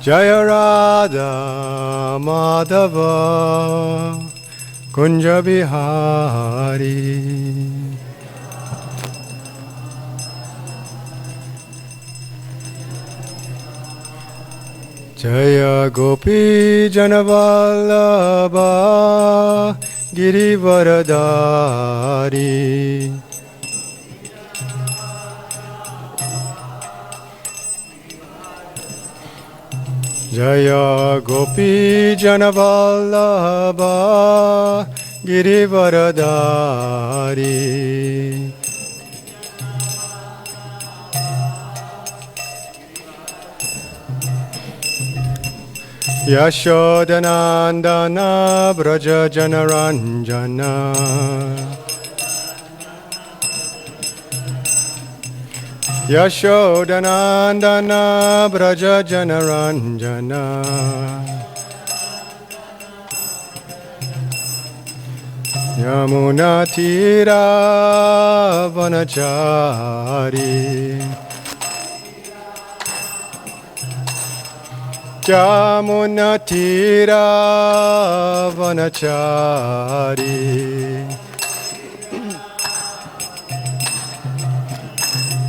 Jaya Radha Madhava Kunja Bihari. Jaya Gopi Janavallabha Girivaradari. Jaya Gopi Janavallabha Girivaradari. Yashodanandana Braja Janaranjana. Yashodanandana Braja Janaranjana. Yamuna Tira Vanachari. Yamuna Tira Vanachari.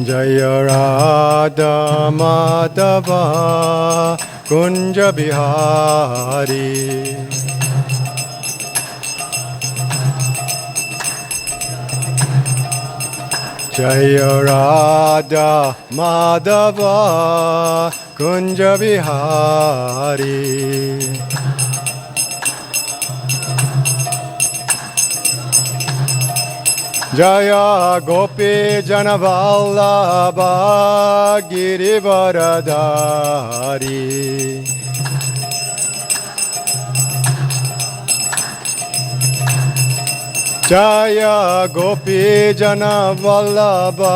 Jaya Radha Madhava Kunja Bihari. Jaya Radha Madhava Kunja Bihari. Jaya Gopi Janavallabha Girivaradari. Jaya Gopi Janavallabha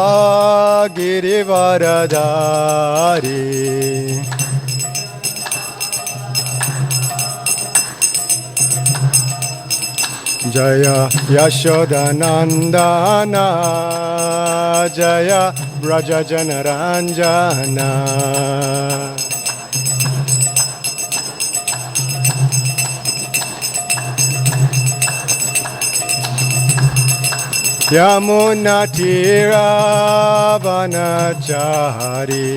Girivaradari. Jaya Yashodanandana Jaya Braja Janaranjana. Yamuna Tira Vanachari.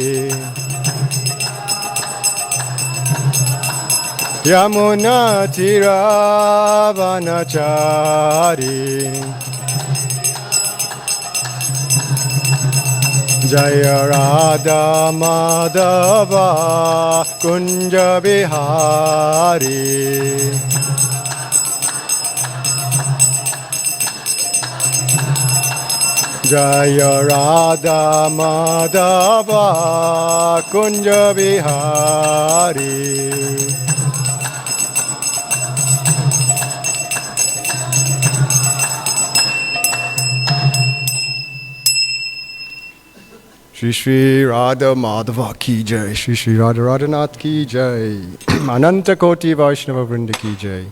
Yamuna Tira Vanachari. Jaya Radha Madhava Kunja Bihari. Jaya Radha Madhava Kunja Bihari. Shri Shri Radha Madhava ki jai, Shri Shri Radha Radhanath ki jai, Ananta Koti Vaishnava Vrinda ki jai.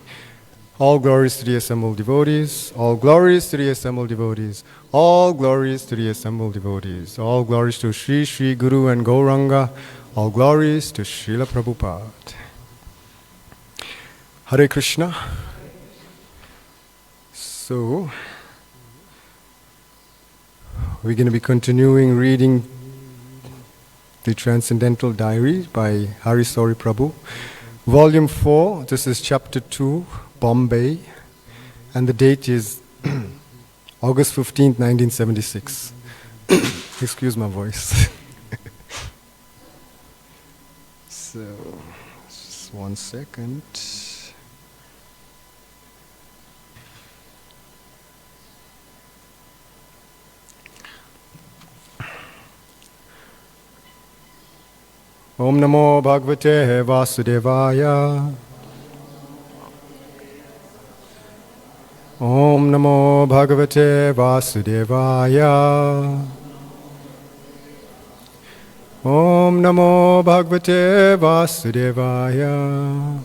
All glories to the assembled devotees, all glories to the assembled devotees, all glories to the assembled devotees, all glories to Shri Shri Guru and Gauranga, all glories to Srila Prabhupada. Hare Krishna. So, we're going to be continuing reading the Transcendental Diaries by Harisori Prabhu. Volume 4, this is chapter 2, Bombay, and the date is August 15th, 1976. Excuse my voice. So, just 1 second. Om Namo Bhagavate Vasudevaya. Om Namo Bhagavate Vasudevaya. Om Namo Bhagavate Vasudevaya.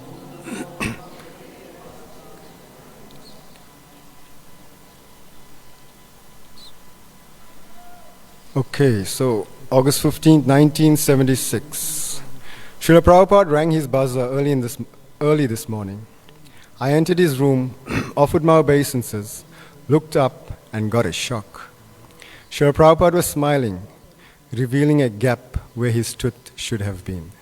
Okay, so August 15th, 1976. Srila Prabhupada rang his buzzer early this morning. I entered his room, offered my obeisances, looked up and got a shock. Srila Prabhupada was smiling, revealing a gap where his tooth should have been.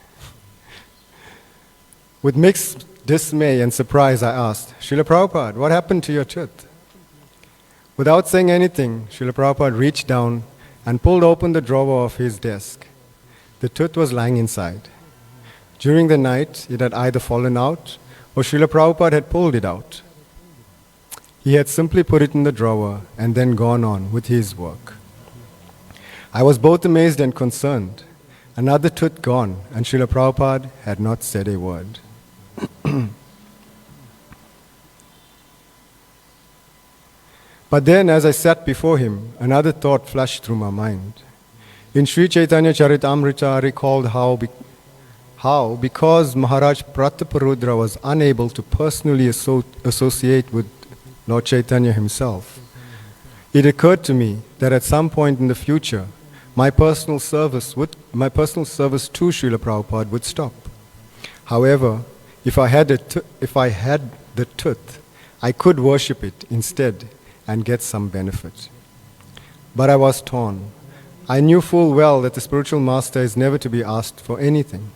With mixed dismay and surprise, I asked, Srila Prabhupada, what happened to your tooth? Without saying anything, Srila Prabhupada reached down and pulled open the drawer of his desk. The tooth was lying inside. During the night, it had either fallen out or Srila Prabhupada had pulled it out. He had simply put it in the drawer and then gone on with his work. I was both amazed and concerned. Another tooth gone, and Srila Prabhupada had not said a word. But then, as I sat before him, another thought flashed through my mind. In Sri Chaitanya Charitamrita, I recalled how, because Maharaj Prataparudra was unable to personally associate with Lord Chaitanya himself, it occurred to me that at some point in the future, my personal service to Srila Prabhupada would stop. However, if I had the tooth, I could worship it instead and get some benefit. But I was torn. I knew full well that the spiritual master is never to be asked for anything.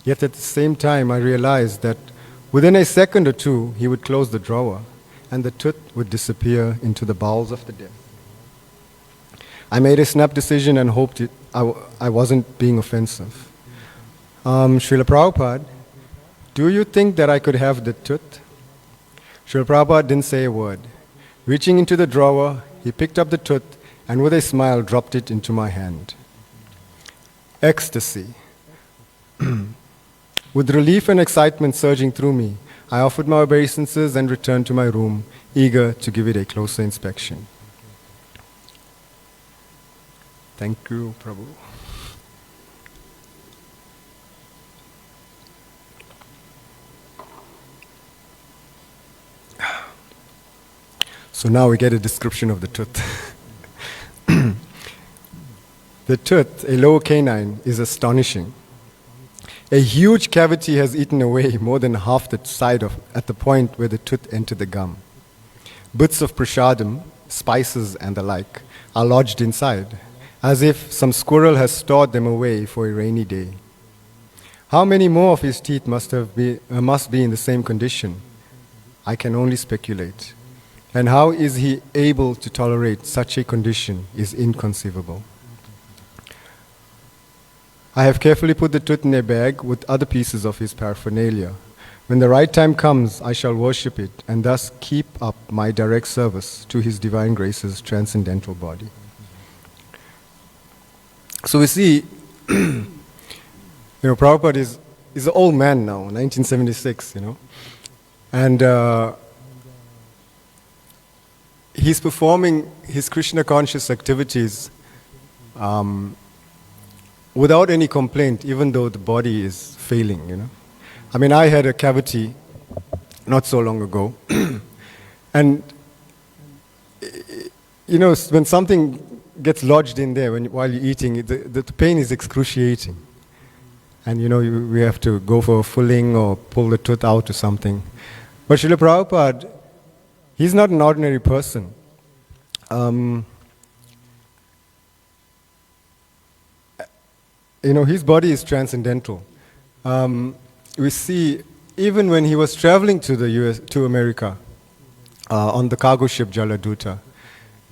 Yet at the same time, I realized that within a second or two, he would close the drawer and the tooth would disappear into the bowels of the death. I made a snap decision and hoped I wasn't being offensive. Srila Prabhupada, do you think that I could have the tooth? Srila Prabhupada didn't say a word. Reaching into the drawer, he picked up the tooth and with a smile dropped it into my hand. Ecstasy. With relief and excitement surging through me, I offered my obeisances and returned to my room, eager to give it a closer inspection. Thank you, Prabhu. So now we get a description of the tooth. The tooth, a lower canine, is astonishing. A huge cavity has eaten away more than half the side at the point where the tooth entered the gum. Bits of prasadam, spices and the like, are lodged inside, as if some squirrel has stored them away for a rainy day. How many more of his teeth must be in the same condition? I can only speculate. And how is he able to tolerate such a condition is inconceivable. I have carefully put the tooth in a bag with other pieces of his paraphernalia. When the right time comes, I shall worship it and thus keep up my direct service to His Divine Grace's transcendental body. So we see, Prabhupada is an old man now, 1976, and he's performing his Krishna conscious activities without any complaint, even though the body is failing, I mean, I had a cavity not so long ago, and when something gets lodged in there while you're eating, the pain is excruciating. And we have to go for a filling or pull the tooth out or something. But Srila Prabhupada, he's not an ordinary person. His body is transcendental. We see, even when he was traveling to America, on the cargo ship Jaladuta,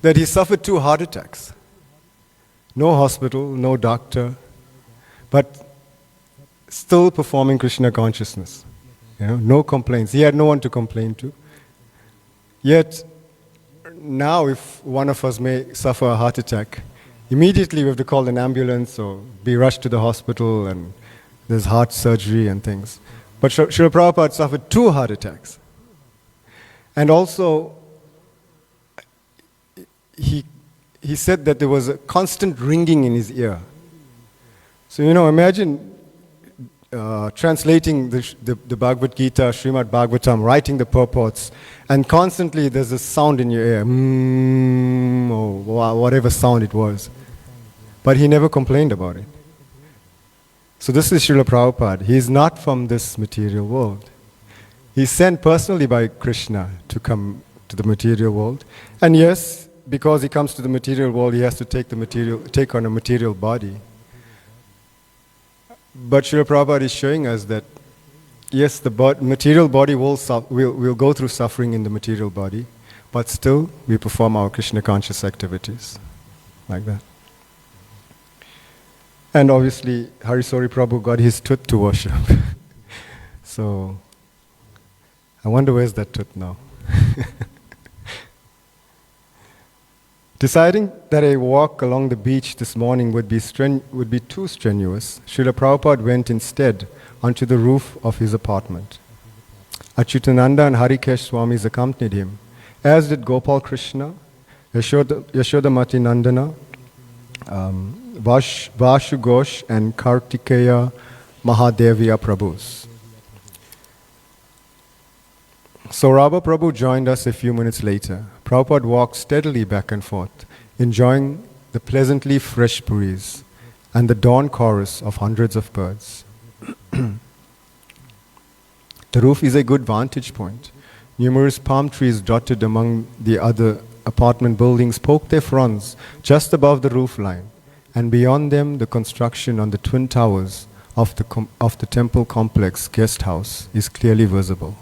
that he suffered 2 heart attacks. No hospital, no doctor, but still performing Krishna consciousness. No complaints. He had no one to complain to. Yet, now if one of us may suffer a heart attack, immediately we have to call an ambulance or be rushed to the hospital, and there's heart surgery and things. But Srila Prabhupada suffered 2 heart attacks. And also, he said that there was a constant ringing in his ear. So, imagine translating the Bhagavad Gita, Srimad Bhagavatam, writing the purports, and constantly there's a sound in your ear, or whatever sound it was. But he never complained about it. So this is Srila Prabhupada. He is not from this material world. He's sent personally by Krishna to come to the material world. And yes, because he comes to the material world, he has to take on a material body. But Srila Prabhupada is showing us that, yes, the material body will go through suffering in the material body, but still we perform our Krishna conscious activities like that. And obviously, Harisori Prabhu got his tooth to worship. So, I wonder where's that tooth now. Deciding that a walk along the beach this morning would be too strenuous, Srila Prabhupada went instead onto the roof of his apartment. Achyutananda and Harikesh Swamis accompanied him, as did Gopal Krishna, Yashodamati Nandana, Vashu Ghosh and Kartikeya Mahadevya Prabhus. So Rabha Prabhu joined us a few minutes later. Prabhupada walked steadily back and forth, enjoying the pleasantly fresh breeze and the dawn chorus of hundreds of birds. The roof is a good vantage point. Numerous palm trees dotted among the other apartment buildings poke their fronds just above the roof line, and beyond them the construction on the twin towers of the temple complex guest house is clearly visible.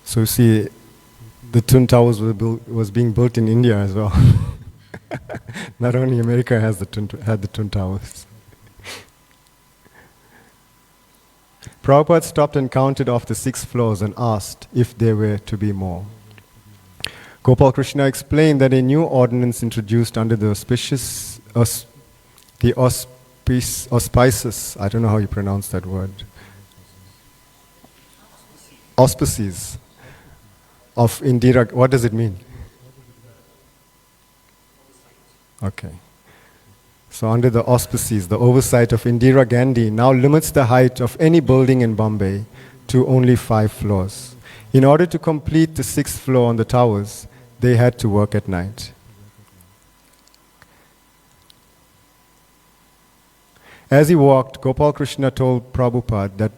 So you see, the twin towers was being built in India as well. Not only America had the twin towers. Prabhupada stopped and counted off the 6 floors and asked if there were to be more. Gopal Krishna explained that a new ordinance introduced under the auspices, I don't know how you pronounce that word, auspices of Indira. What does it mean? Okay. So under the auspices, the oversight of Indira Gandhi now limits the height of any building in Bombay to only 5 floors. In order to complete the 6th floor on the towers, they had to work at night. As he walked, Gopal Krishna told Prabhupada that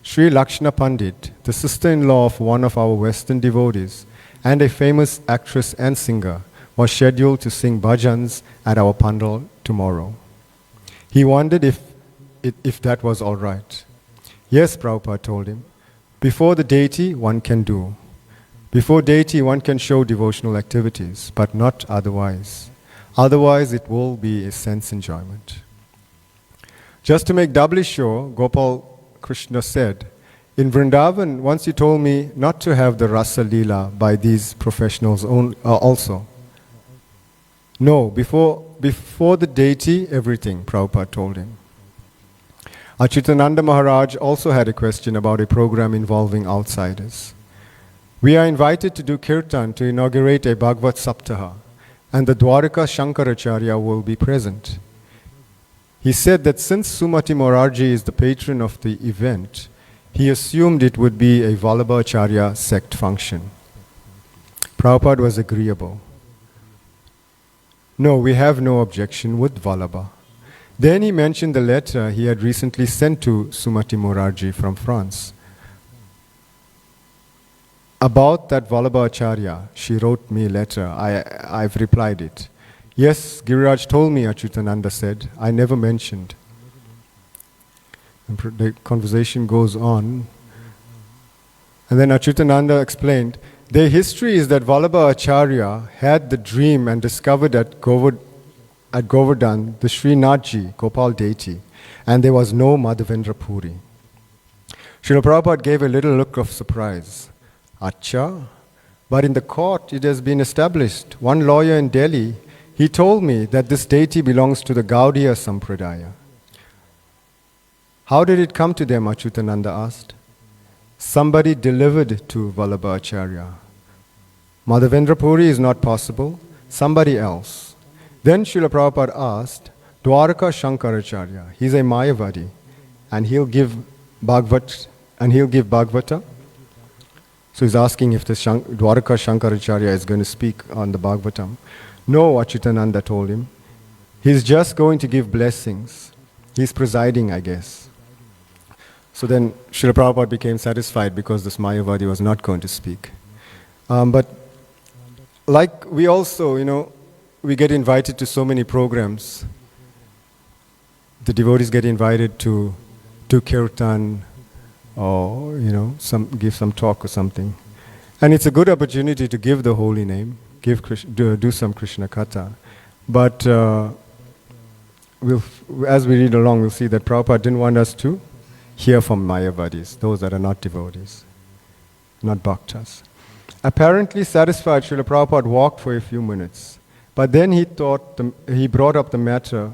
Sri Lakshna Pandit, the sister-in-law of one of our Western devotees, and a famous actress and singer, was scheduled to sing bhajans at our pandal tomorrow. He wondered if that was all right. Yes, Prabhupada told him. Before the deity, one can do. Before deity, one can show devotional activities, but not otherwise. Otherwise, it will be a sense enjoyment. Just to make doubly sure, Gopal Krishna said, in Vrindavan, once you told me not to have the Rasa Leela by these professionals also. No, before the deity, everything, Prabhupada told him. Achyutananda Maharaj also had a question about a program involving outsiders. We are invited to do kirtan to inaugurate a Bhagavad Saptaha, and the Dwaraka Shankaracharya will be present. He said that since Sumati Morarji is the patron of the event, he assumed it would be a Vallabhacharya sect function. Prabhupada was agreeable. No, we have no objection with Vallabha. Then he mentioned the letter he had recently sent to Sumati Morarji from France. About that Vallabhacharya, she wrote me a letter. I've replied it. Yes, Giriraj told me, Achyutananda said. I never mentioned. And the conversation goes on. And then Achyutananda explained, their history is that Vallabhacharya had the dream and discovered at Govardhan the Srinathji, Gopal deity, and there was no Madhavendra Puri. Srila Prabhupada gave a little look of surprise. Acha, but in the court it has been established. One lawyer in Delhi, he told me that this deity belongs to the Gaudiya Sampradaya. How did it come to them, Achyutananda asked. Somebody delivered to Vallabhacharya. Madhavendra Puri is not possible, somebody else. Then Srila Prabhupada asked, Dwaraka Shankaracharya, he's a Mayavadi, and he'll give Bhagavata. So he's asking if the Dwaraka Shankaracharya is going to speak on the Bhagavatam. No, Achyutananda told him. He's just going to give blessings. He's presiding, I guess. So then Srila Prabhupada became satisfied because this Mayavadi was not going to speak. But like we also, we get invited to so many programs. The devotees get invited to do kirtan or, give some talk or something. And it's a good opportunity to give the holy name, do some Krishna Katha. But as we read along, we'll see that Prabhupada didn't want us to hear from Mayavadis, those that are not devotees, not bhaktas. Apparently satisfied, Srila Prabhupada walked for a few minutes. But then he brought the matter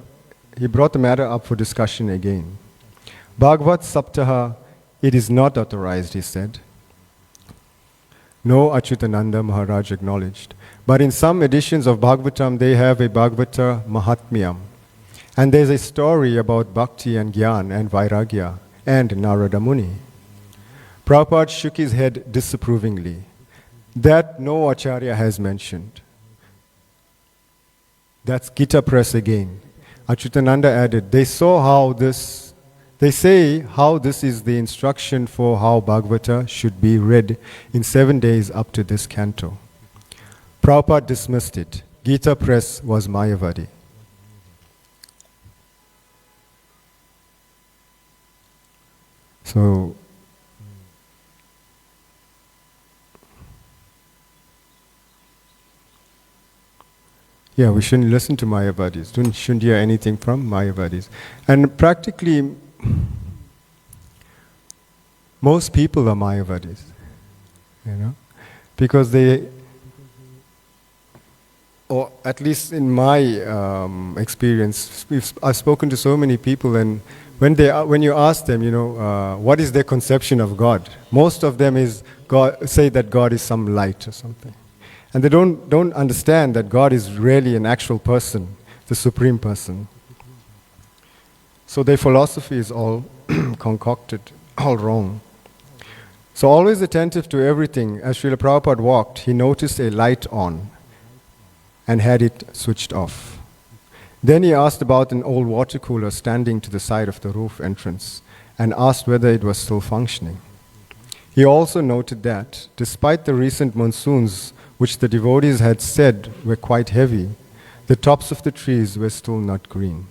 up for discussion again. Bhagavad Saptaha, it is not authorized, he said. No, Achyutananda Maharaj acknowledged. But in some editions of Bhagavatam, they have a Bhagavata Mahatmyam. And there's a story about Bhakti and Gyan and Vairagya and Narada Muni. Prabhupada shook his head disapprovingly. That no Acharya has mentioned. That's Gita Press again. Achyutananda added, they say how this is the instruction for how Bhagavata should be read in 7 days up to this canto. Prabhupada dismissed it. Gita Press was Mayavadi. So, yeah, we shouldn't listen to Mayavadis. Shouldn't hear anything from Mayavadis. And practically, most people are Mayavadis, because they, or at least in my experience, I've spoken to so many people, and when you ask them, what is their conception of God, most of them say that God is some light or something. And they don't understand that God is really an actual person, the supreme person. So their philosophy is all concocted, all wrong. So always attentive to everything, as Srila Prabhupada walked, he noticed a light on and had it switched off. Then he asked about an old water cooler standing to the side of the roof entrance and asked whether it was still functioning. He also noted that, despite the recent monsoons, which the devotees had said were quite heavy, the tops of the trees were still not green.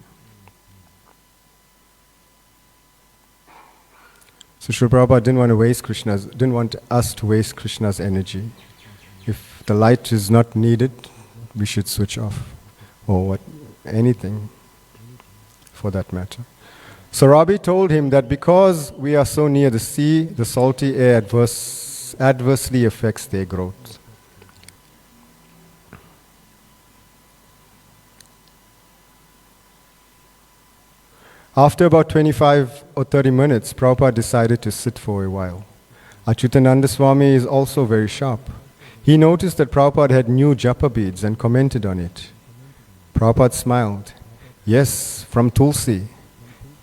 So Srila Prabhupada didn't want us to waste Krishna's energy. If the light is not needed, we should switch off, or anything for that matter. So Rabi told him that because we are so near the sea, the salty air adversely affects their growth. After about 25 or 30 minutes, Prabhupada decided to sit for a while. Achyutananda Swami is also very sharp. He noticed that Prabhupada had new japa beads and commented on it. Prabhupada smiled. Yes, from Tulsi.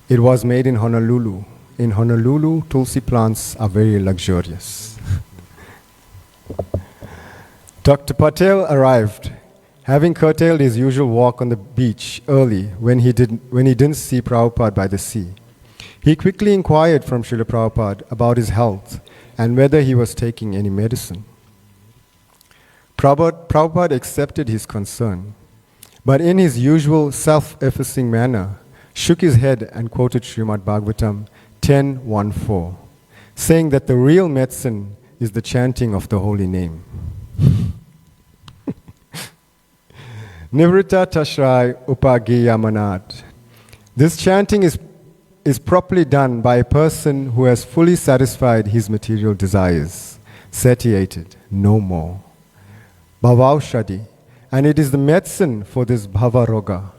It was made in Honolulu. In Honolulu, Tulsi plants are very luxurious. Dr. Patel arrived, having curtailed his usual walk on the beach early when he didn't see Prabhupada by the sea. He quickly inquired from Srila Prabhupada about his health and whether he was taking any medicine. Prabhupada accepted his concern, but in his usual self-effacing manner, shook his head and quoted Srimad Bhagavatam 10:1-4, saying that the real medicine is the chanting of the holy name. Nivritta Tashrai Upagiyamanat. This chanting is properly done by a person who has fully satisfied his material desires, satiated, no more. Bhavaushadi, and it is the medicine for this bhava roga.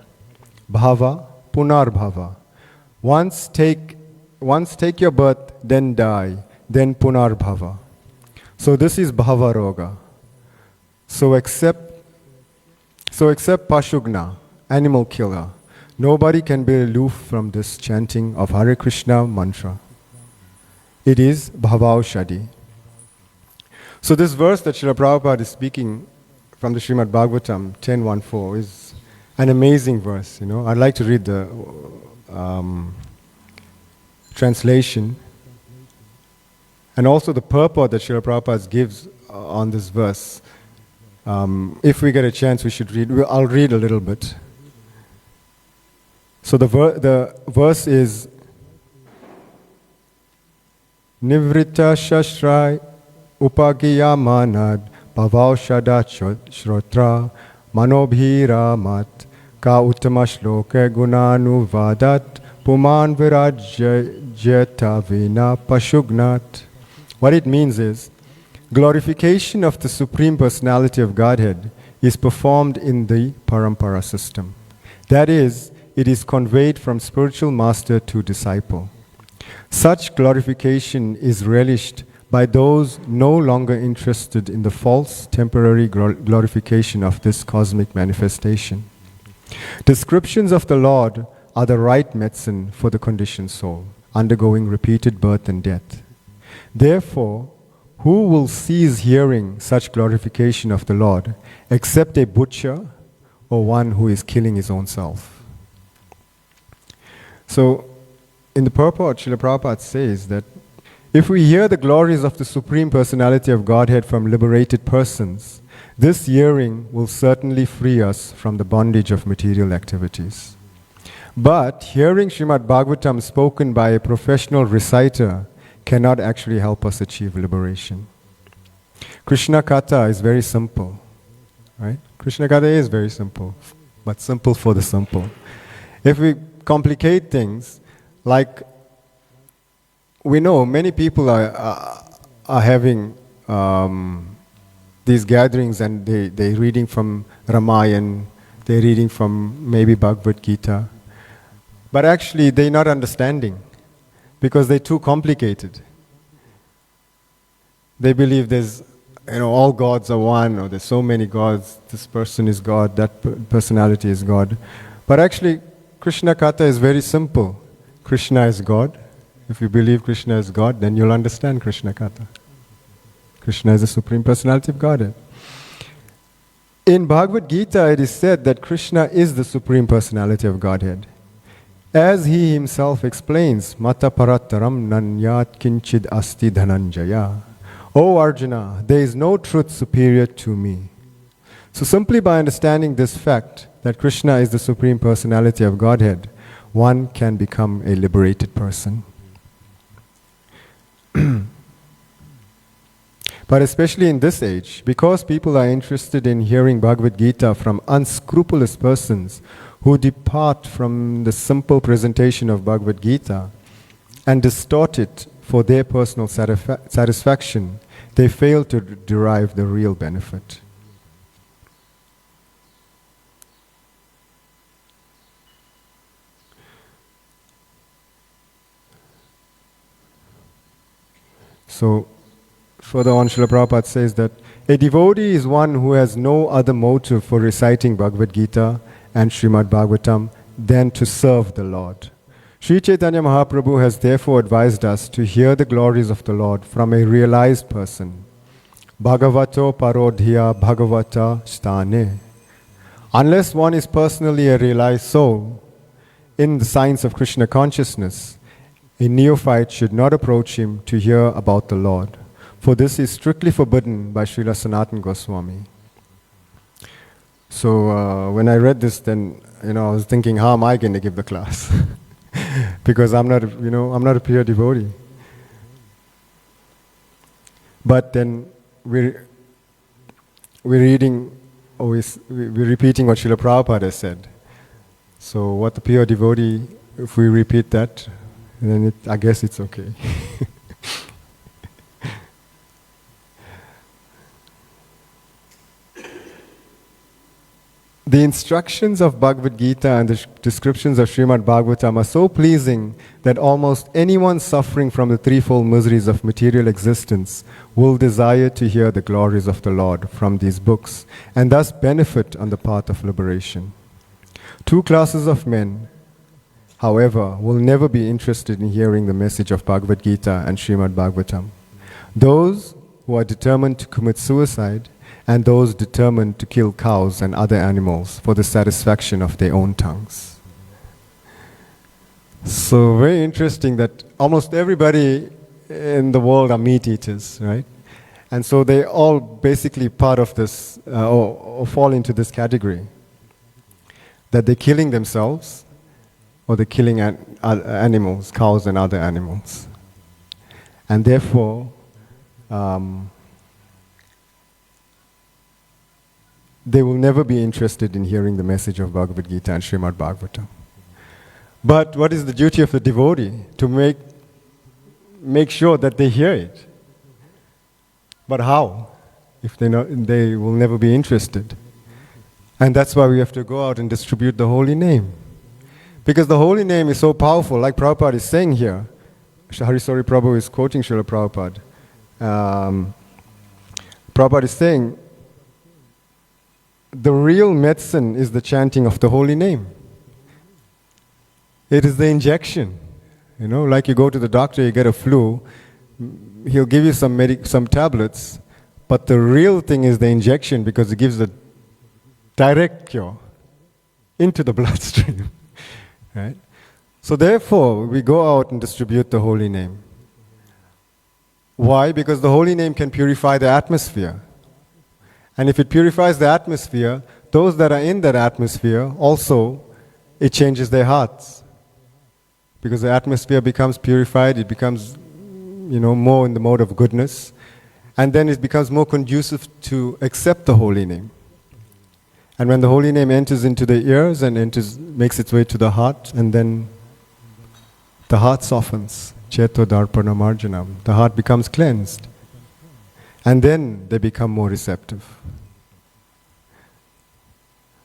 Bhava, punar bhava. Once take your birth, then die, then punar bhava. So this is bhava roga. So except Pashugna, animal killer, nobody can be aloof from this chanting of Hare Krishna mantra. It is bhavaushadi. So this verse that Srila Prabhupada is speaking from the Srimad Bhagavatam 10:1-4 is An amazing verse, you know. I'd like to read the translation and also the purport that Srila Prabhupada gives on this verse. If we get a chance, we should read. I'll read a little bit. So the verse is Nivrita Shastrai Upagiya Manad Bhavav Shada Shrotra Manobhira Mat Ka Uttama Shloka Gunanu Vadat Puman Virajyata Vina Pashugnat. What it means is, glorification of the Supreme Personality of Godhead is performed in the Parampara system. That is, it is conveyed from spiritual master to disciple. Such glorification is relished by those no longer interested in the false temporary glorification of this cosmic manifestation. Descriptions of the Lord are the right medicine for the conditioned soul, undergoing repeated birth and death. Therefore, who will cease hearing such glorification of the Lord except a butcher or one who is killing his own self? So, in the purport, Srila Prabhupada says that if we hear the glories of the Supreme Personality of Godhead from liberated persons, this hearing will certainly free us from the bondage of material activities. But hearing Srimad Bhagavatam spoken by a professional reciter cannot actually help us achieve liberation. Krishna Katha is very simple, right? Krishna Katha is very simple, but simple for the simple. If we complicate things, like we know many people are having these gatherings and they're reading from Ramayana, they're reading from maybe Bhagavad Gita, but actually they're not understanding because they're too complicated. They believe there's, all gods are one, or there's so many gods, this person is God, that personality is God. But actually, Krishna Katha is very simple. Krishna is God. If you believe Krishna is God, then you'll understand Krishna Katha. Krishna is the Supreme Personality of Godhead. In Bhagavad Gita, it is said that Krishna is the Supreme Personality of Godhead. As he himself explains, Mata Parataram Nanyat Kinchid Asti Dhananjaya. O Arjuna, there is no truth superior to me. So simply by understanding this fact, that Krishna is the Supreme Personality of Godhead, one can become a liberated person. But especially in this age, because people are interested in hearing Bhagavad Gita from unscrupulous persons who depart from the simple presentation of Bhagavad Gita and distort it for their personal satisfaction, they fail to derive the real benefit. So, further on, Srila Prabhupada says that a devotee is one who has no other motive for reciting Bhagavad Gita and Srimad Bhagavatam than to serve the Lord. Sri Chaitanya Mahaprabhu has therefore advised us to hear the glories of the Lord from a realized person. Bhagavato parodhya bhagavata stane. Unless one is personally a realized soul in the science of Krishna consciousness, a neophyte should not approach him to hear about the Lord, for this is strictly forbidden by Srila Sanatana Goswami. So when I read this, then I was thinking, how am I going to give the class? Because I'm not, I'm not a pure devotee. But then we're reading, we're repeating what Srila Prabhupada said. So what the pure devotee, if we repeat that, then I guess it's okay. The instructions of Bhagavad Gita and the descriptions of Srimad Bhagavatam are so pleasing that almost anyone suffering from the threefold miseries of material existence will desire to hear the glories of the Lord from these books and thus benefit on the path of liberation. Two classes of men, however, will never be interested in hearing the message of Bhagavad Gita and Srimad Bhagavatam. Those who are determined to commit suicide and those determined to kill cows and other animals for the satisfaction of their own tongues. So very interesting that almost everybody in the world are meat eaters, right? And so they all basically part of this, or fall into this category, that they're killing themselves, or they're killing animals, cows and other animals. And therefore, they will never be interested in hearing the message of Bhagavad Gita and Srimad Bhagavatam. But what is the duty of the devotee? To make sure that they hear it. But how? If they will never be interested. And that's why we have to go out and distribute the holy name. Because the holy name is so powerful, like Prabhupada is saying here. Harisori Prabhu is quoting Srila Prabhupada. Prabhupada is saying, the real medicine is the chanting of the holy name. It is the injection. You know, like you go to the doctor, you get a flu, he'll give you some tablets, but the real thing is the injection, because it gives the direct cure into the bloodstream. Right? So therefore, we go out and distribute the holy name. Why? Because the holy name can purify the atmosphere. And if it purifies the atmosphere, those that are in that atmosphere also, it changes their hearts. Because the atmosphere becomes purified, it becomes, more in the mode of goodness. And then it becomes more conducive to accept the holy name. And when the holy name enters into the ears and makes its way to the heart, and then the heart softens. Cheto darpana marjanam. The heart becomes cleansed. And then they become more receptive.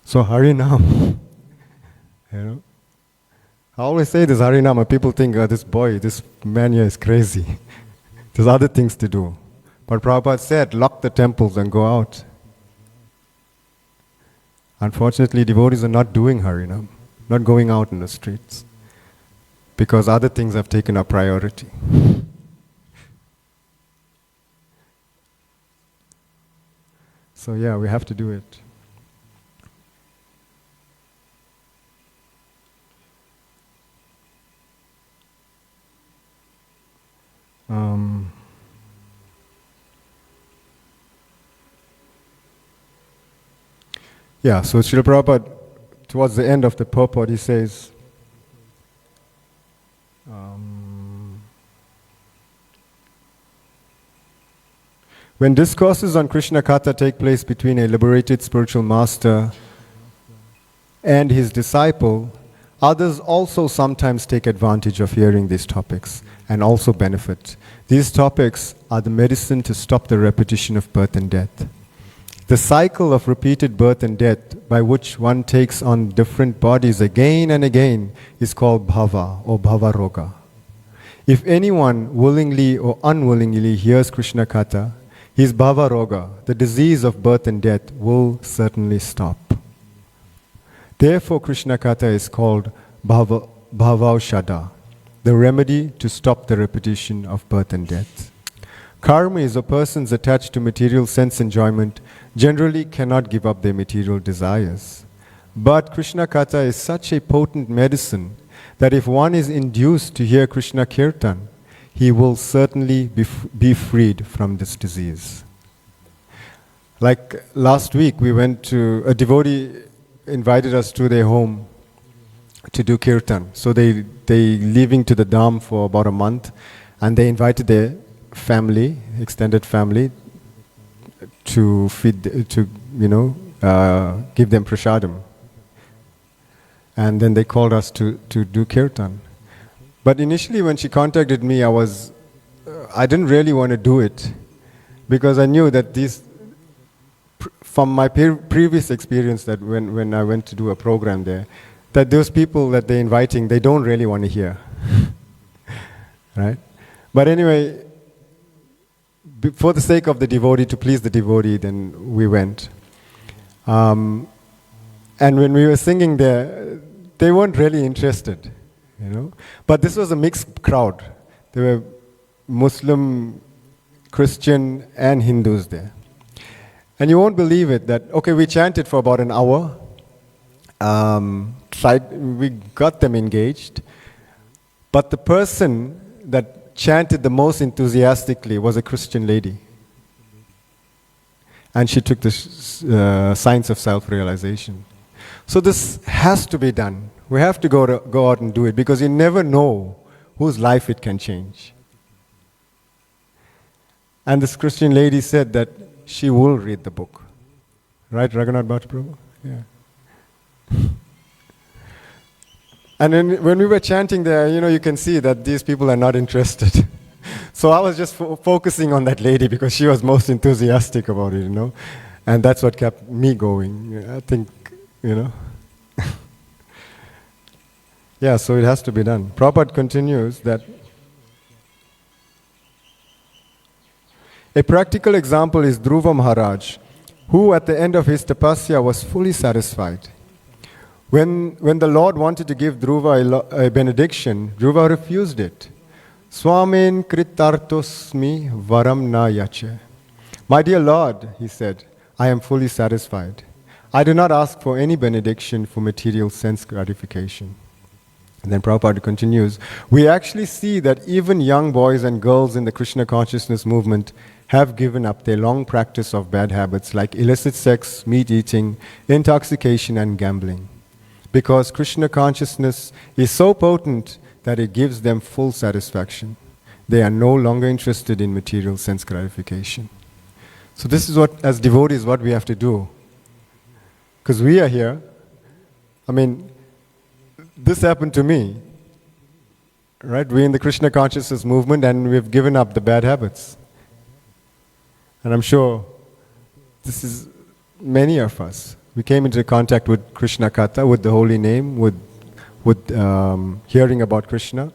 So Harinam, I always say this Harinam, people think, this man here is crazy. There's other things to do. But Prabhupada said, lock the temples and go out. Unfortunately, devotees are not doing Harinam, not going out in the streets, because other things have taken a priority. So yeah, we have to do it. So Srila Prabhupada, towards the end of the purport, he says, when discourses on Krishna Katha take place between a liberated spiritual master and his disciple, others also sometimes take advantage of hearing these topics and also benefit. These topics are the medicine to stop the repetition of birth and death. The cycle of repeated birth and death, by which one takes on different bodies again and again, is called bhava or bhavaroga. If anyone willingly or unwillingly hears Krishna Katha, his bhavaroga, the disease of birth and death, will certainly stop. Therefore, Krishna Katha is called bhavaushadha, the remedy to stop the repetition of birth and death. Karmis, or persons attached to material sense enjoyment, generally cannot give up their material desires. But Krishna Katha is such a potent medicine that if one is induced to hear Krishna Kirtan, he will certainly be freed from this disease. Like last week, a devotee invited us to their home to do Kirtan. So they leaving to the Dham for about a month, and they invited their family, extended family, to feed, give them prasadam. And then they called us to do Kirtan. But initially when she contacted me, I didn't really want to do it, because I knew that from my previous experience, that when I went to do a program there, that those people that they're inviting, they don't really want to hear. Right? But anyway, for the sake of the devotee, to please the devotee, then we went. And when we were singing there, they weren't really interested, But this was a mixed crowd. There were Muslim, Christian, and Hindus there. And you won't believe it that, okay, we chanted for about an hour, we got them engaged, but the person that chanted the most enthusiastically was a Christian lady. And she took the science of self-realization. So this has to be done. We have to go out and do it, because you never know whose life it can change. And this Christian lady said that she will read the book. Right, Raghunath Bhatt Prabhu? Yeah. And when we were chanting there, you can see that these people are not interested. So I was just focusing on that lady because she was most enthusiastic about it, And that's what kept me going. I think, Yeah, so it has to be done. Prabhupada continues that a practical example is Dhruva Maharaj, who at the end of his tapasya was fully satisfied. When the Lord wanted to give Dhruva a benediction, Dhruva refused it. Swamin kritartosmi varam na yache. My dear Lord, he said, I am fully satisfied. I do not ask for any benediction for material sense gratification. And then Prabhupada continues, we actually see that even young boys and girls in the Krishna consciousness movement have given up their long practice of bad habits like illicit sex, meat eating, intoxication and gambling. Because Krishna consciousness is so potent that it gives them full satisfaction. They are no longer interested in material sense gratification. So this is what, as devotees, what we have to do. Because we are here. This happened to me. Right? We're in the Krishna consciousness movement and we've given up the bad habits. And I'm sure this is many of us. We came into contact with Krishna Katha, with the holy name, with hearing about Krishna.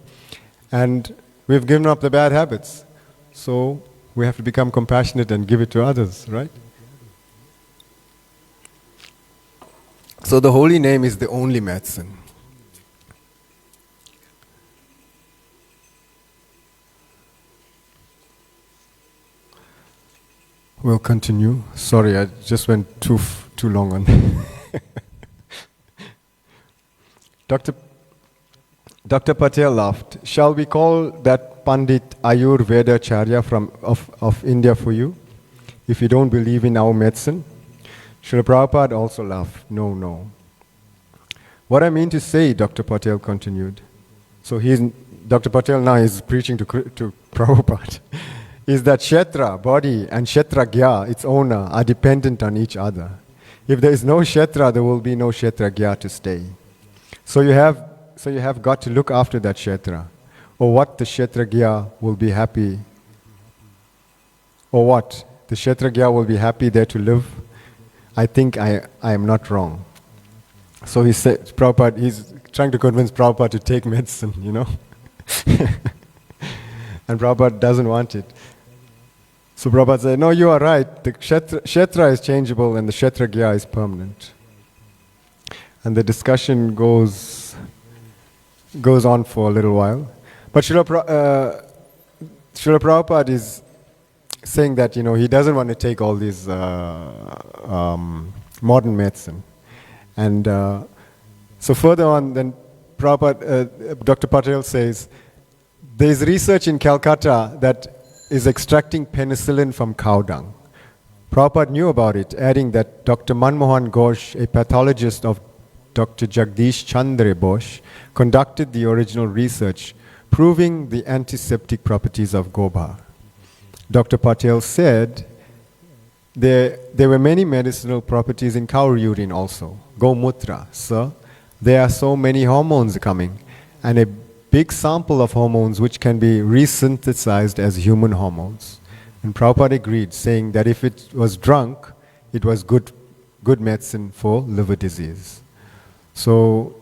And we've given up the bad habits. So we have to become compassionate and give it to others, right? So the holy name is the only medicine. We'll continue. Sorry, I just went too long on Dr. Patel laughed. Shall we call that Pandit Ayurveda Charya of India for you, if you don't believe in our medicine? Srila Prabhupada also laughed. No. What I mean to say, Dr. Patel continued. So Dr. Patel now is preaching to Prabhupada. Is that Kshetra, body, and Kshetragya, its owner, are dependent on each other. If there is no Kshetra, there will be no Kshetragya to stay. So you have got to look after that Kshetra. Or what the Kshetragya will be happy. Or what? The Kshetragya will be happy there to live. I think I am not wrong. So he said, Prabhupada, he's trying to convince Prabhupada to take medicine, And Prabhupada doesn't want it. So Prabhupada said, no, you are right. The Kshetra is changeable and the Kshetragya is permanent. And the discussion goes on for a little while. But Srila Prabhupada is saying that, he doesn't want to take all these modern medicine. And so further on, then Prabhupada, Dr. Patel says, there is research in Calcutta that is extracting penicillin from cow dung. Prabhupada knew about it, adding that Dr. Manmohan Ghosh, a pathologist of Dr. Jagdish Chandra Bose, conducted the original research, proving the antiseptic properties of gobar. Dr. Patel said there were many medicinal properties in cow urine also. Gomutra, sir. There are so many hormones coming, and a big sample of hormones which can be resynthesized as human hormones. And Prabhupada agreed, saying that if it was drunk, it was good medicine for liver disease. So,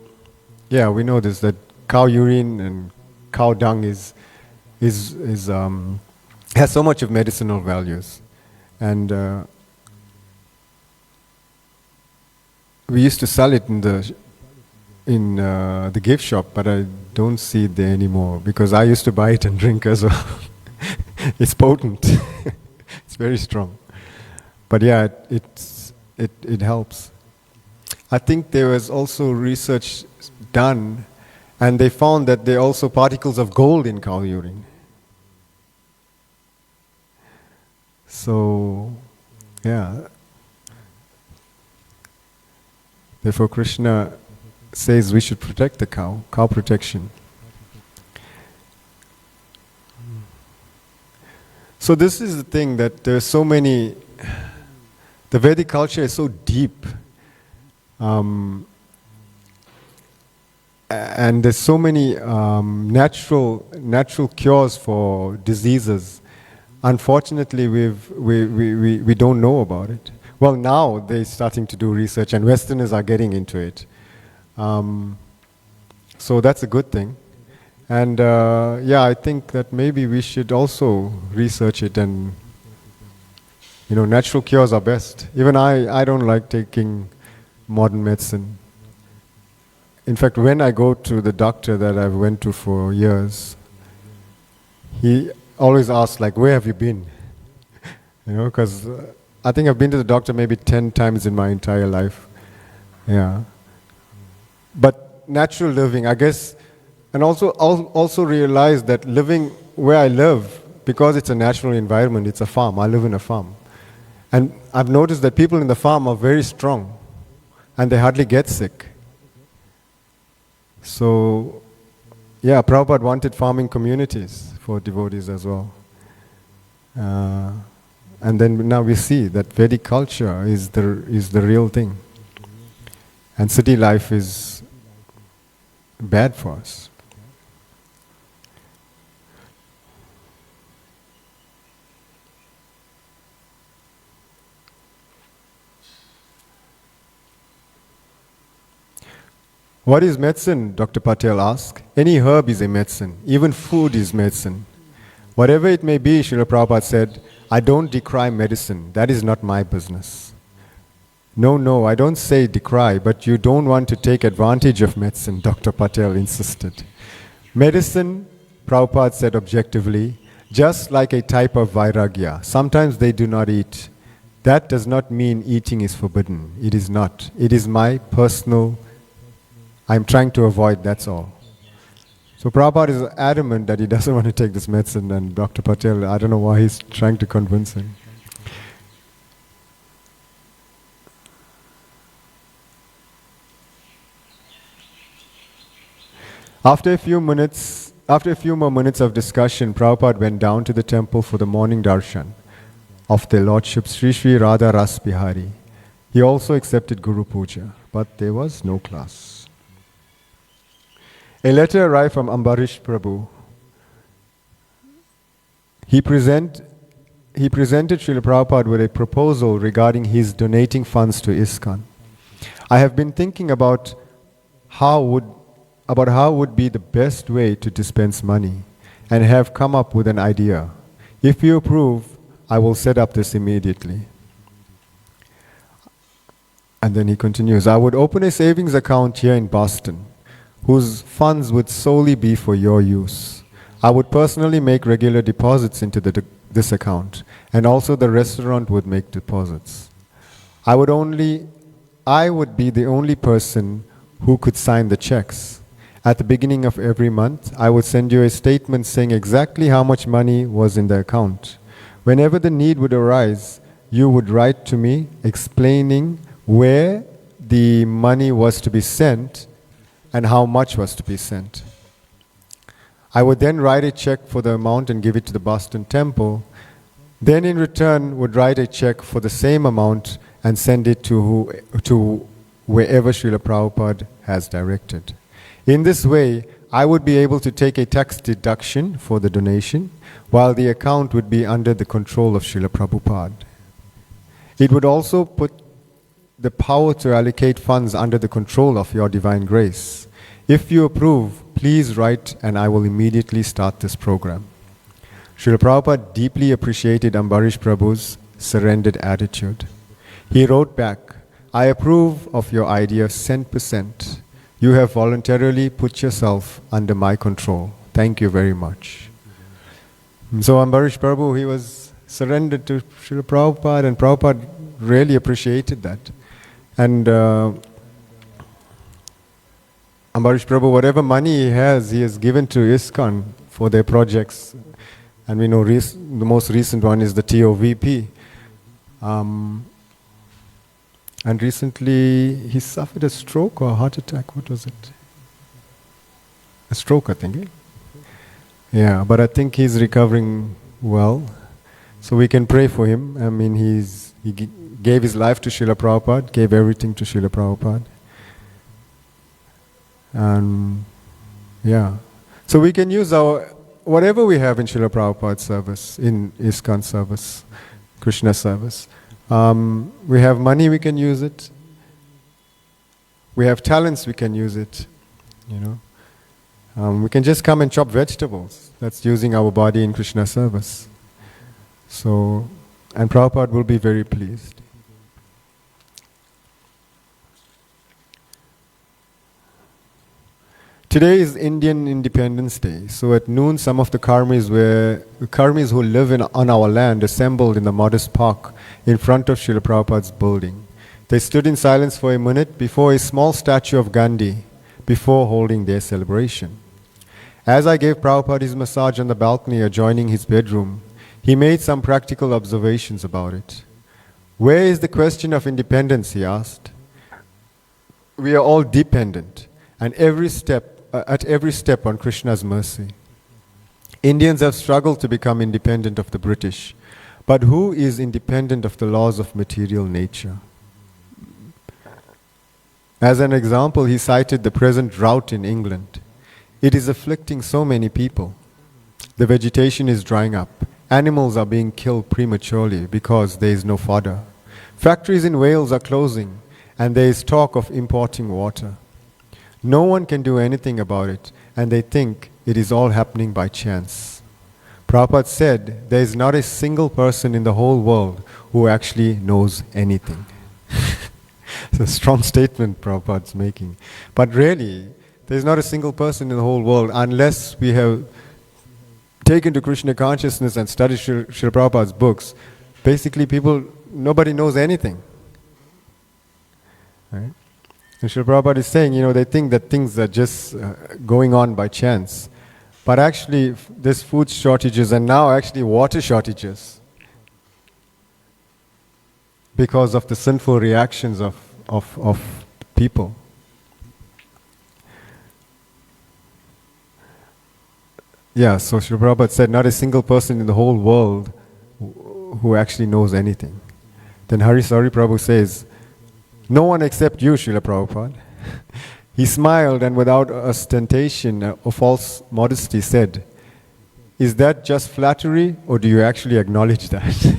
yeah, we know this, that cow urine and cow dung has so much of medicinal values. And we used to sell it in the gift shop, but I don't see it there anymore because I used to buy it and drink as well. It's potent. It's very strong. But yeah, it helps. I think there was also research done, and they found that there are also particles of gold in cow urine. So, yeah. Therefore, Krishna says we should protect the cow protection. So this is the thing, that there are so many, the Vedic culture is so deep, and there's so many natural cures for diseases. Unfortunately, we don't know about it. Well, now they're starting to do research, and Westerners are getting into it. So that's a good thing. And yeah, I think that maybe we should also research it, and natural cures are best. Even I don't like taking modern medicine. In fact, when I go to the doctor that I've went to for years, he always asks, like, where have you been? Because I think I've been to the doctor maybe 10 times in my entire life. Yeah. But natural living, I guess, and also realize that living where I live, because it's a natural environment, it's a farm. I live in a farm. And I've noticed that people in the farm are very strong, and they hardly get sick. So, yeah, Prabhupada wanted farming communities for devotees as well. And then now we see that Vedic culture is the real thing. And city life is bad for us. What is medicine? Dr. Patel asked. Any herb is a medicine. Even food is medicine. Whatever it may be, Srila Prabhupada said, I don't decry medicine. That is not my business. No, I don't say decry, but you don't want to take advantage of medicine, Dr. Patel insisted. Medicine, Prabhupada said objectively, just like a type of vairagya. Sometimes they do not eat. That does not mean eating is forbidden. It is not. It is my personal, I'm trying to avoid, that's all. So Prabhupada is adamant that he doesn't want to take this medicine, and Dr. Patel, I don't know why he's trying to convince him. After a few more minutes of discussion, Prabhupada went down to the temple for the morning darshan of their Lordship Sri Sri Radha Ras Bihari. He also accepted Guru Puja, but there was no class. A letter arrived from Ambarish Prabhu. He presented Srila Prabhupada with a proposal regarding his donating funds to ISKCON. I have been thinking about how would be the best way to dispense money, and have come up with an idea. If you approve, I will set up this immediately. And then he continues, I would open a savings account here in Boston, whose funds would solely be for your use. I would personally make regular deposits into this account, and also the restaurant would make deposits. I would be the only person who could sign the checks. At the beginning of every month, I would send you a statement saying exactly how much money was in the account. Whenever the need would arise, you would write to me explaining where the money was to be sent and how much was to be sent. I would then write a check for the amount and give it to the Boston Temple. Then in return would write a check for the same amount and send it to wherever Srila Prabhupada has directed. In this way, I would be able to take a tax deduction for the donation, while the account would be under the control of Srila Prabhupada. It would also put the power to allocate funds under the control of your divine grace. If you approve, please write and I will immediately start this program. Srila Prabhupada deeply appreciated Ambarish Prabhu's surrendered attitude. He wrote back, I approve of your idea 100%. You have voluntarily put yourself under my control. Thank you very much. So Ambarish Prabhu, he was surrendered to Srila Prabhupada, and Prabhupada really appreciated that. And Ambarish Prabhu, whatever money he has given to ISKCON for their projects. And we know the most recent one is the TOVP. And recently he suffered a stroke or a heart attack. What was it? A stroke, I think. Yeah, but I think he's recovering well. So we can pray for him. I mean, he gave his life to Srila Prabhupada, gave everything to Srila Prabhupada. And yeah. So we can use whatever we have in Srila Prabhupada's service, in ISKCON service, Krishna service. We have money, we can use it. We have talents, we can use it. We can just come and chop vegetables. That's using our body in Krishna service. So, and Prabhupada will be very pleased. Today is Indian Independence Day. So at noon, some of the karmis who live on our land assembled in the modest park in front of Srila Prabhupada's building. They stood in silence for a minute before a small statue of Gandhi before holding their celebration. As I gave Prabhupada his massage on the balcony adjoining his bedroom, he made some practical observations about it. Where is the question of independence, he asked. We are all dependent, and at every step on Krishna's mercy. Indians have struggled to become independent of the British, but who is independent of the laws of material nature? As an example, he cited the present drought in England. It is afflicting so many people. The vegetation is drying up. Animals are being killed prematurely because there is no fodder. Factories in Wales are closing, and there is talk of importing water. No one can do anything about it, and they think it is all happening by chance. Prabhupada said there is not a single person in the whole world who actually knows anything. It's a strong statement Prabhupada's making. But really, there is not a single person in the whole world unless we have taken to Krishna consciousness and studied Srila Prabhupada's books. Basically, nobody knows anything. Right? And Srila Prabhupada is saying, they think that things are just going on by chance. But actually, there's food shortages and now actually water shortages because of the sinful reactions of people. Yeah, so Srila Prabhupada said, not a single person in the whole world who actually knows anything. Then Harisari Prabhu says, no one except you, Srila Prabhupada. He smiled and without ostentation or false modesty said, is that just flattery or do you actually acknowledge that?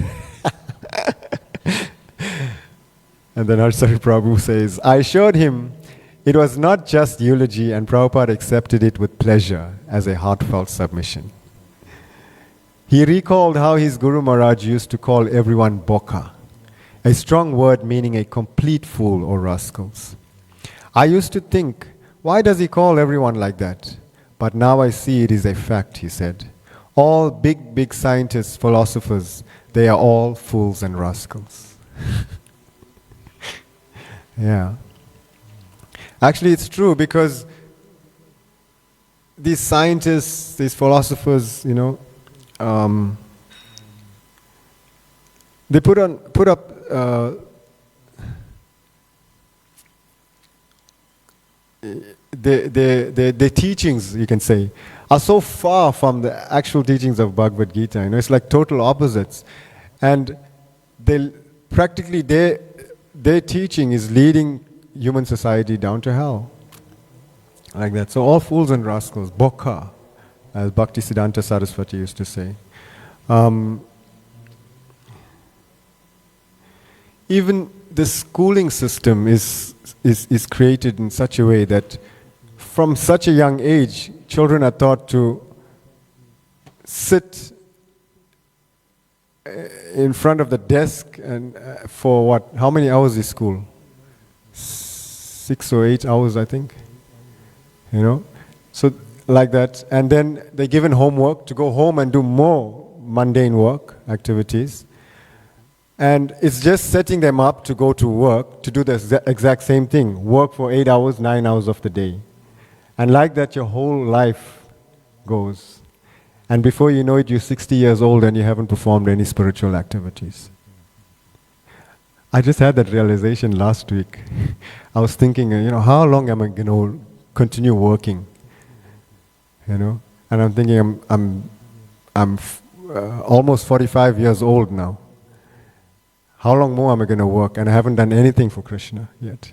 And then Harisari Prabhu says, I assured him it was not just eulogy and Prabhupada accepted it with pleasure as a heartfelt submission. He recalled how his Guru Maharaj used to call everyone boka, a strong word meaning a complete fool or rascals. I used to think, why does he call everyone like that? But now I see it is a fact, he said. All big scientists, philosophers, they are all fools and rascals. Yeah. Actually, it's true because these scientists, these philosophers, they put up the teachings, you can say, are so far from the actual teachings of Bhagavad Gita. It's like total opposites, and their teaching is leading human society down to hell, like that. So all fools and rascals, boka, as Bhaktisiddhanta Saraswati used to say. Even the schooling system is created in such a way that from such a young age, children are taught to sit in front of the desk and for what? How many hours is school? 6 or 8 hours, I think. So like that. And then they're given homework to go home and do more mundane work, activities. And it's just setting them up to go to work, to do the exact same thing. Work for 8 hours, 9 hours of the day. And like that, your whole life goes. And before you know it, you're 60 years old and you haven't performed any spiritual activities. I just had that realization last week. I was thinking, how long am I going to continue working? And I'm thinking, I'm almost 45 years old now. How long more am I going to work? And I haven't done anything for Krishna yet.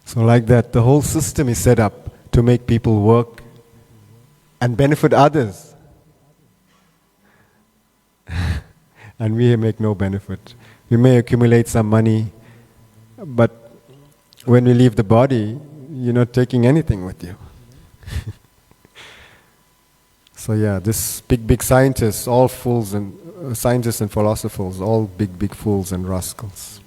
So like that, the whole system is set up to make people work and benefit others. And we make no benefit. We may accumulate some money, but when we leave the body, you're not taking anything with you. So yeah, this big scientists, all fools and scientists and philosophers, all big fools and rascals.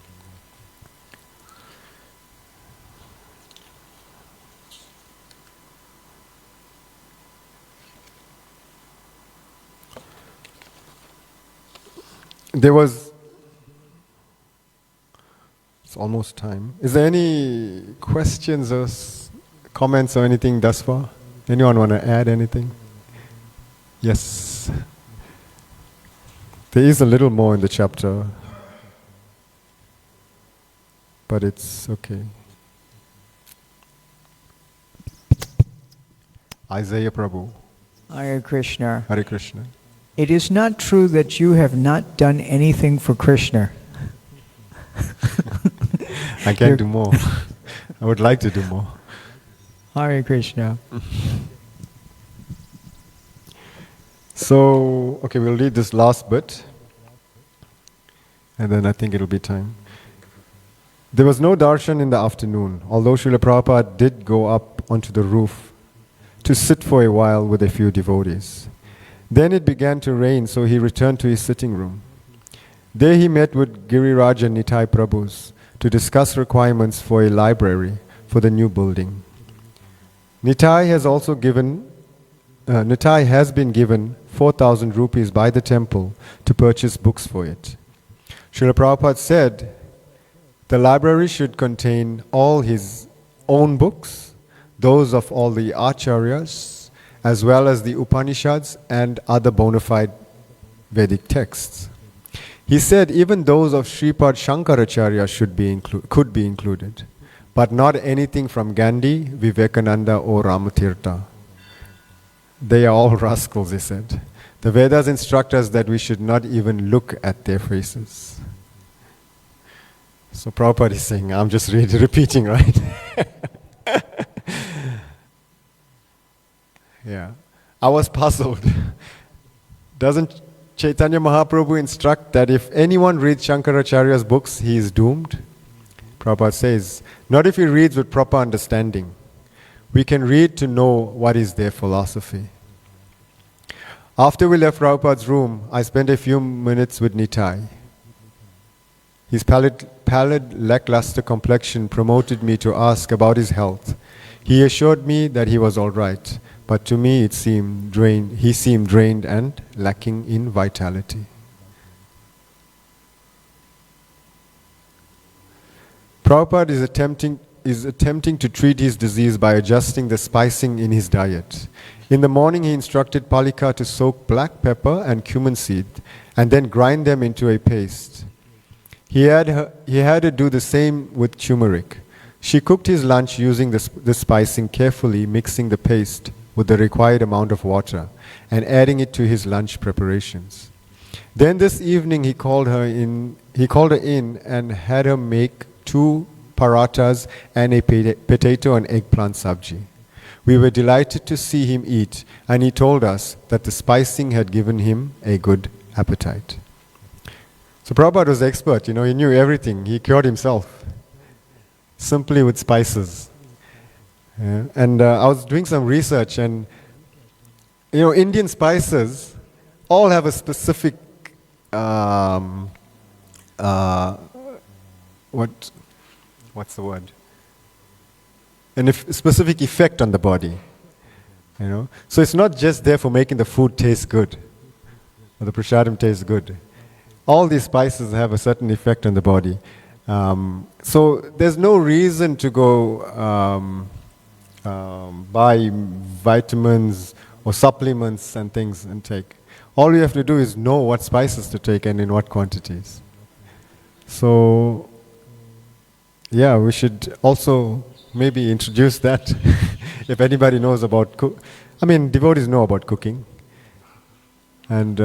It's almost time. Is there any questions or comments or anything thus far? Anyone want to add anything? Yes. There is a little more in the chapter, but it's okay. Isaiah Prabhu. Hare Krishna. Hare Krishna. It is not true that you have not done anything for Krishna. I can do more. I would like to do more. Hare Krishna. So, okay, we'll read this last bit, and then I think it'll be time. There was no darshan in the afternoon, although Srila Prabhupada did go up onto the roof to sit for a while with a few devotees. Then it began to rain, so he returned to his sitting room. There he met with Giriraj and Nitai Prabhus to discuss requirements for a library for the new building. Nitai has been given 4,000 rupees by the temple to purchase books for it. Srila Prabhupada said the library should contain all his own books, those of all the acharyas, as well as the Upanishads and other bona fide Vedic texts. He said even those of Sripad Shankaracharya could be included, but not anything from Gandhi, Vivekananda or Ramatirtha. They are all rascals, he said. The Vedas instruct us that we should not even look at their faces. So Prabhupada is saying, I'm just repeating, right? Yeah. I was puzzled. Doesn't Chaitanya Mahaprabhu instruct that if anyone reads Shankaracharya's books, he is doomed? Prabhupada says, not if he reads with proper understanding. We can read to know what is their philosophy. After we left Prabhupada's room, I spent a few minutes with Nitai. His pallid, lackluster complexion promoted me to ask about his health. He assured me that he was all right, but to me he seemed drained and lacking in vitality. Prabhupada is attempting to treat his disease by adjusting the spicing in his diet. In the morning he instructed Palika to soak black pepper and cumin seed and then grind them into a paste. He had her do the same with turmeric. She cooked his lunch using the spicing carefully, mixing the paste with the required amount of water and adding it to his lunch preparations. Then this evening he called her in and had her make 2 parathas and a potato and eggplant sabji. We were delighted to see him eat, and he told us that the spicing had given him a good appetite. So Prabhupada was expert, he knew everything. He cured himself simply with spices. Yeah. And I was doing some research, and Indian spices all have a specific what's the word? A specific effect on the body. So it's not just there for making the food taste good. or the prasadam tastes good. All these spices have a certain effect on the body. So there's no reason to go buy vitamins or supplements and things and take. All you have to do is know what spices to take and in what quantities. So, yeah, we should also maybe introduce that if anybody knows about devotees know about cooking. And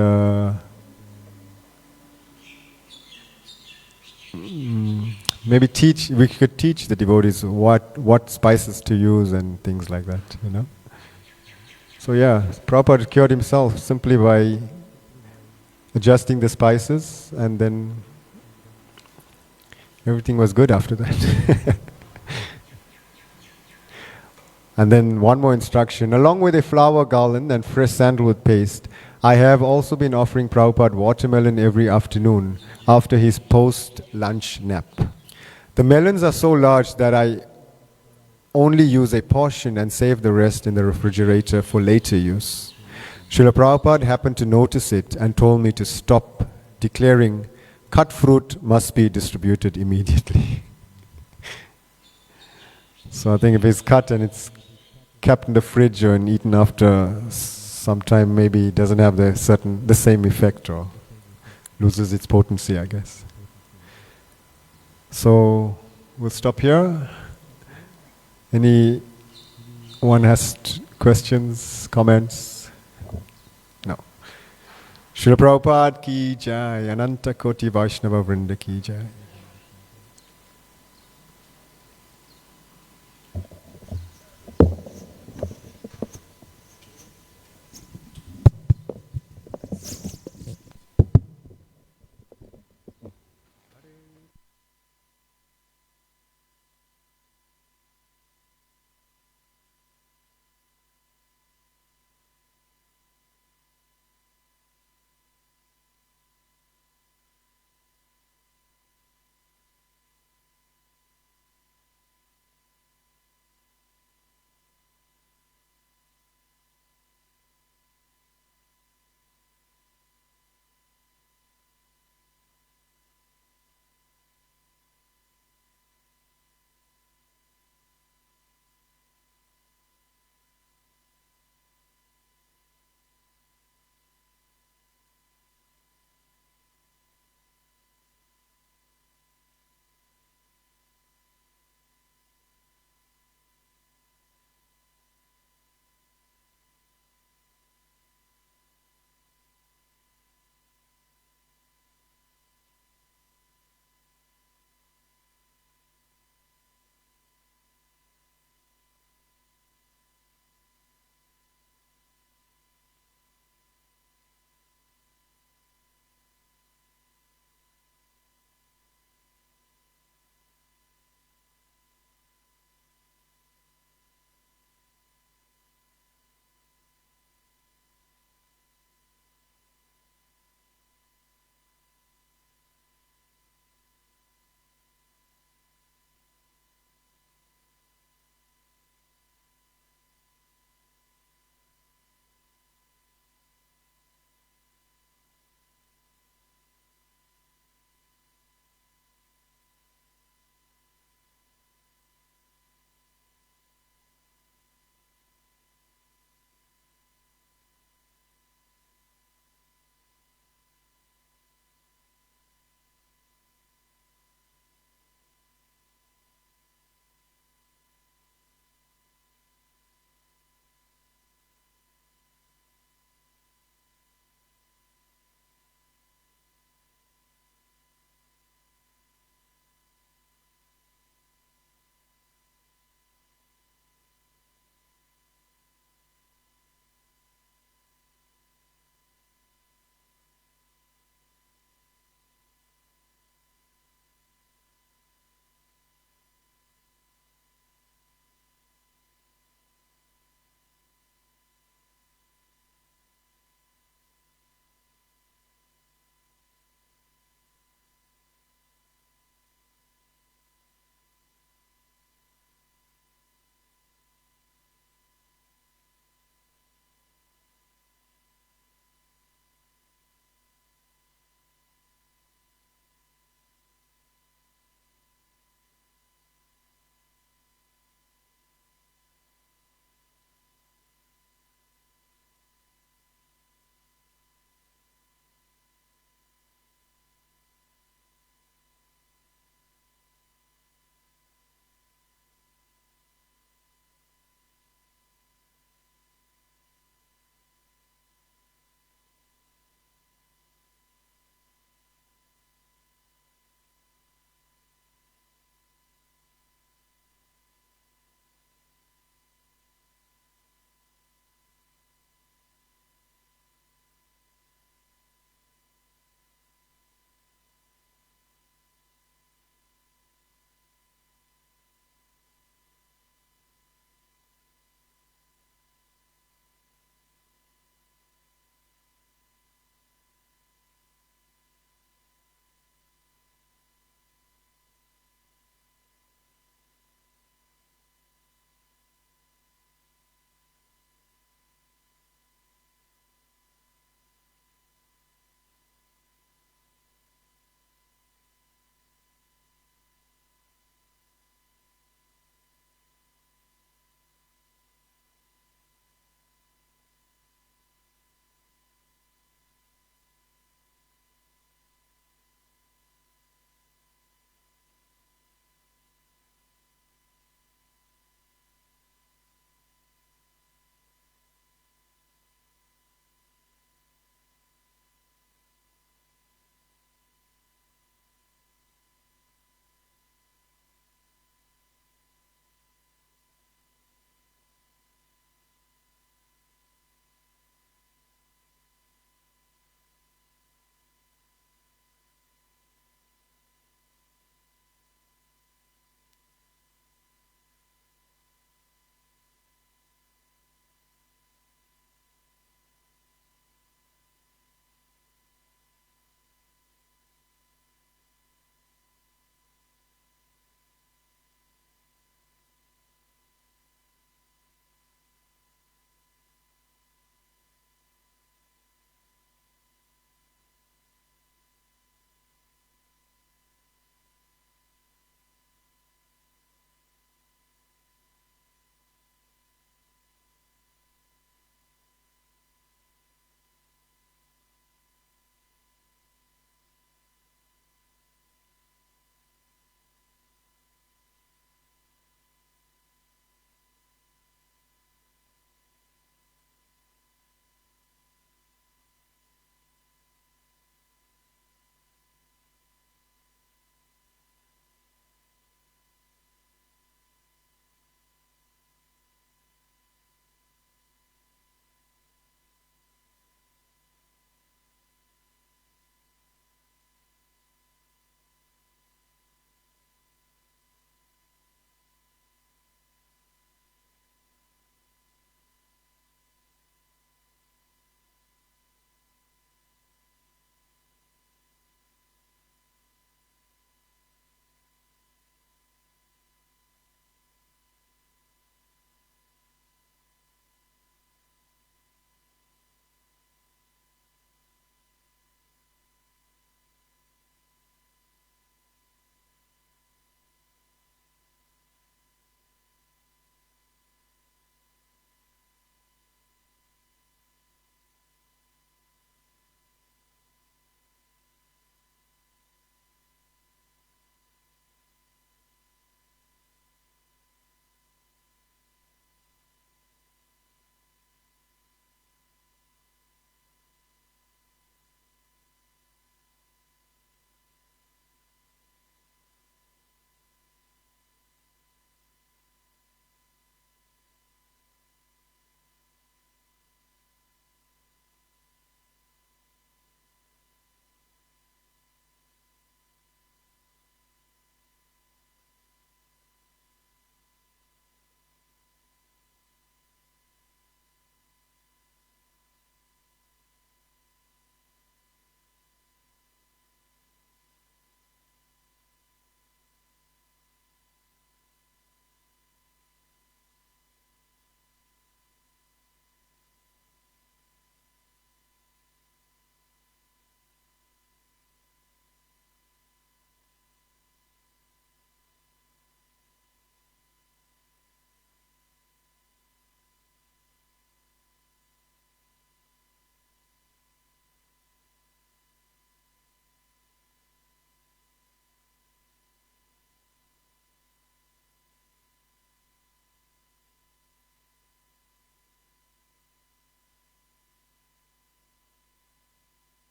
maybe we could teach the devotees what spices to use and things like that, you know. So yeah, Prabhupada cured himself simply by adjusting the spices, and then everything was good after that. And then one more instruction. Along with a flower garland and fresh sandalwood paste, I have also been offering Prabhupada watermelon every afternoon after his post-lunch nap. The melons are so large that I only use a portion and save the rest in the refrigerator for later use. Srila Prabhupada happened to notice it and told me to stop, declaring, cut fruit must be distributed immediately. So I think if it's cut and it's kept in the fridge and eaten after some time, maybe it doesn't have the same effect or loses its potency, I guess. So we'll stop here. Anyone has questions, comments? No. Srila Prabhupada ki jai, Ananta Koti Vaishnava Vrinda ki jai.